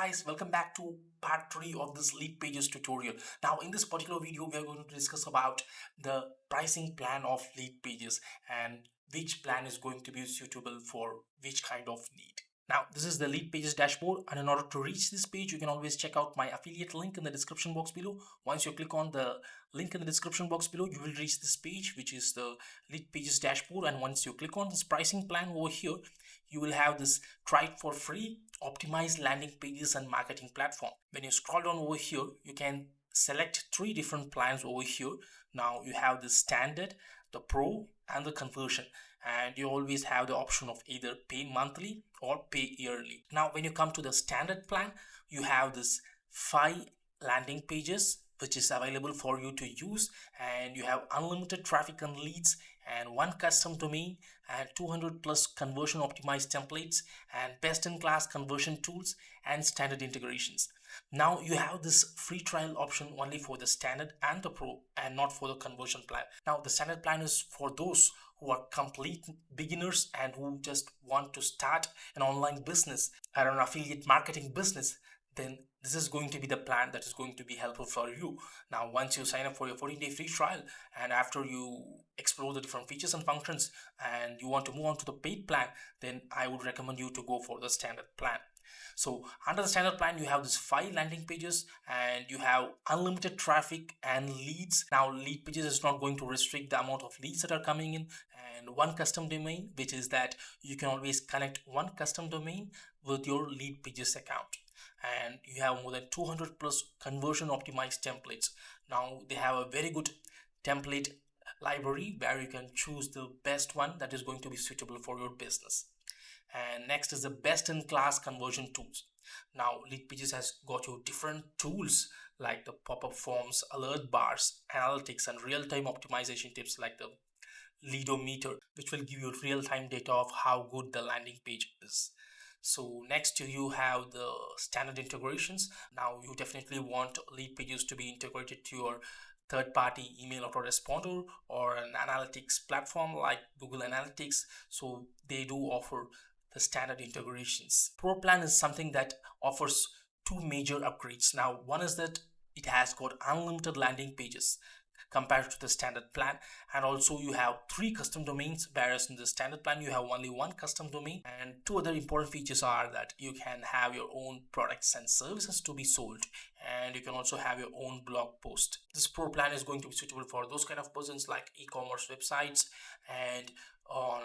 guys, welcome back to part 3 of this Leadpages tutorial. Now in this particular video we are going to discuss about the pricing plan of Leadpages and which plan is going to be suitable for which kind of need. Now this is the Leadpages dashboard, and in order to reach this page you can always check out my affiliate link in the description box below. Once you click on the link in the description box below, you will reach this page, which is the Leadpages dashboard. And once you click on this pricing plan over here, you will have this try it for free, optimized landing pages and marketing platform. When you scroll down over here, you can select 3 different plans over here. Now you have the standard, the pro and the conversion, and you always have the option of either pay monthly or pay yearly. Now when you come to the standard plan, you have this 5 landing pages which is available for you to use, and you have unlimited traffic and leads and 1 custom domain and 200 plus conversion optimized templates and best in class conversion tools and standard integrations. Now you have this free trial option only for the standard and the pro and not for the conversion plan. Now the standard plan is for those who are complete beginners and who just want to start an online business or an affiliate marketing business. Then this is going to be the plan that is going to be helpful for you. Now once you sign up for your 14-day free trial and after you explore the different features and functions and you want to move on to the paid plan, then I would recommend you to go for the standard plan. So under the standard plan, you have this 5 landing pages and you have unlimited traffic and leads. Now Leadpages is not going to restrict the amount of leads that are coming in, and 1 custom domain, which is that you can always connect 1 custom domain with your Leadpages account. And you have more than 200 plus conversion optimized templates. Now they have a very good template library where you can choose the best one that is going to be suitable for your business. And next is the best in class conversion tools. Now Leadpages has got you different tools like the pop-up forms, alert bars, analytics and real-time optimization tips like the leadometer, which will give you real-time data of how good the landing page is. So next you have the standard integrations. Now you definitely want Leadpages to be integrated to your third-party email autoresponder or an analytics platform like Google Analytics. So they do offer the standard integrations. Pro plan is something that offers 2 major upgrades. Now one is that it has got unlimited landing pages compared to the standard plan, and also you have 3 custom domains, whereas in the standard plan you have only 1 custom domain. And 2 other important features are that you can have your own products and services to be sold, and you can also have your own blog post. This pro plan is going to be suitable for those kind of persons like e-commerce websites and on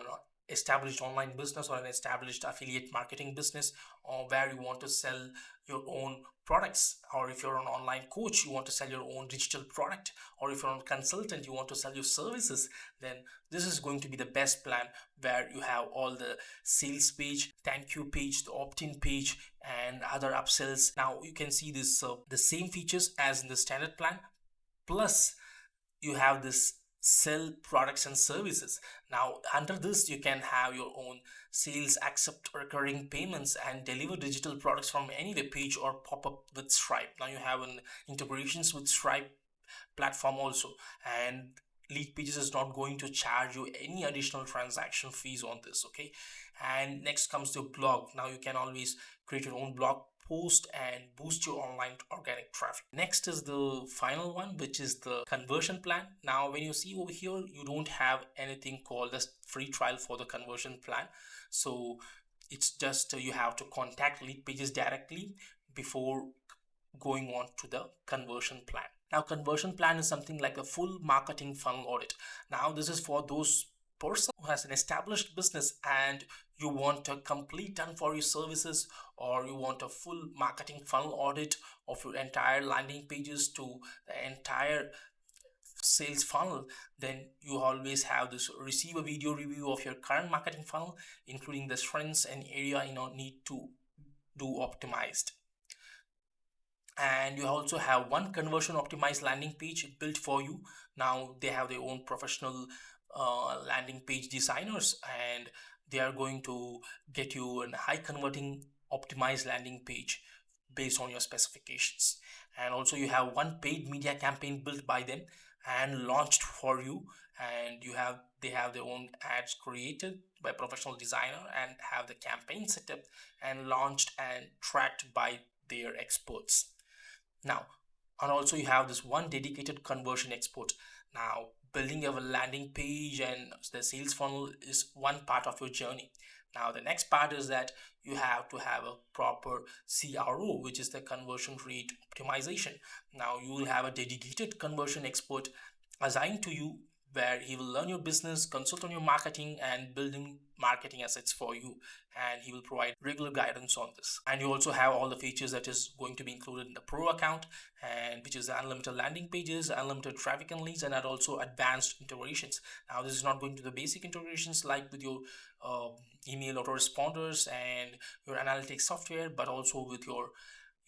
established online business or an established affiliate marketing business, or where you want to sell your own products, or if you're an online coach you want to sell your own digital product, or if you're a consultant you want to sell your services, then this is going to be the best plan, where you have all the sales page, thank you page, the opt-in page and other upsells. Now you can see this the same features as in the standard plan, plus you have this sell products and services. Now under this you can have your own sales, accept recurring payments and deliver digital products from any web page or pop up with Stripe. Now you have an integrations with Stripe platform also, and Leadpages is not going to charge you any additional transaction fees on this. Okay, and next comes the blog. Now you can always create your own blog post and boost your online organic traffic. Next is the final one, which is the conversion plan. Now when you see over here, you don't have anything called the free trial for the conversion plan, so it's just you have to contact Leadpages directly before going on to the conversion plan. Now conversion plan is something like a full marketing funnel audit. Now this is for those person who has an established business and you want a complete done for you services, or you want a full marketing funnel audit of your entire landing pages to the entire sales funnel, then you always have this receive a video review of your current marketing funnel, including the strengths and area you need to do optimized. And you also have 1 conversion optimized landing page built for you. Now they have their own professional landing page designers, and they are going to get you a high converting optimized landing page based on your specifications. And also you have 1 paid media campaign built by them and launched for you, and they have their own ads created by a professional designer and have the campaign set up and launched and tracked by their experts. Now, and also you have this one dedicated conversion expert. Now, building a landing page and the sales funnel is one part of your journey. Now, the next part is that you have to have a proper CRO, which is the conversion rate optimization. Now, you will have a dedicated conversion expert assigned to you, where he will learn your business, consult on your marketing, and building marketing assets for you, and he will provide regular guidance on this. And you also have all the features that is going to be included in the pro account, and which is unlimited landing pages, unlimited traffic and leads, and also advanced integrations. Now, this is not going to the basic integrations like with your uh, email autoresponders and your analytics software, but also with your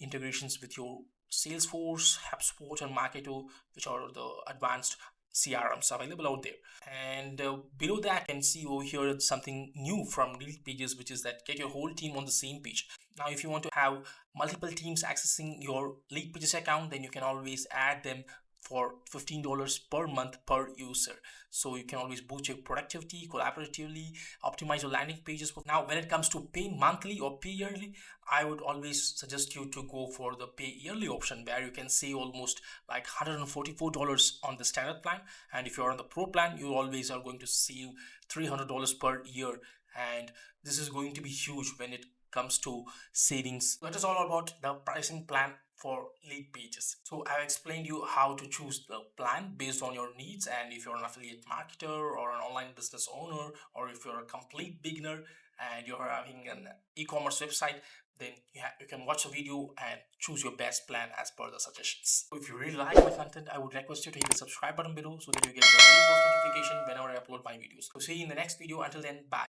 integrations with your Salesforce, HubSpot, and Marketo, which are the advanced CRMs available out there. And below that, you can see over here something new from Leadpages, which is that get your whole team on the same page. Now, if you want to have multiple teams accessing your Leadpages account, then you can always add them for $15 per month per user. So you can always boost your productivity collaboratively, optimize your landing pages. Now, when it comes to pay monthly or pay yearly, I would always suggest you to go for the pay yearly option, where you can save almost like $144 on the standard plan. And if you're on the pro plan, you always are going to save $300 per year. And this is going to be huge when it comes to savings. That is all about the pricing plan for Leadpages. So I've explained you how to choose the plan based on your needs, and if you're an affiliate marketer or an online business owner, or if you're a complete beginner and you're having an e-commerce website, then you can watch the video and choose your best plan as per the suggestions. So if you really like my content, I would request you to hit the subscribe button below so that you get the very first notification whenever I upload my videos. So see you in the next video. Until then, bye.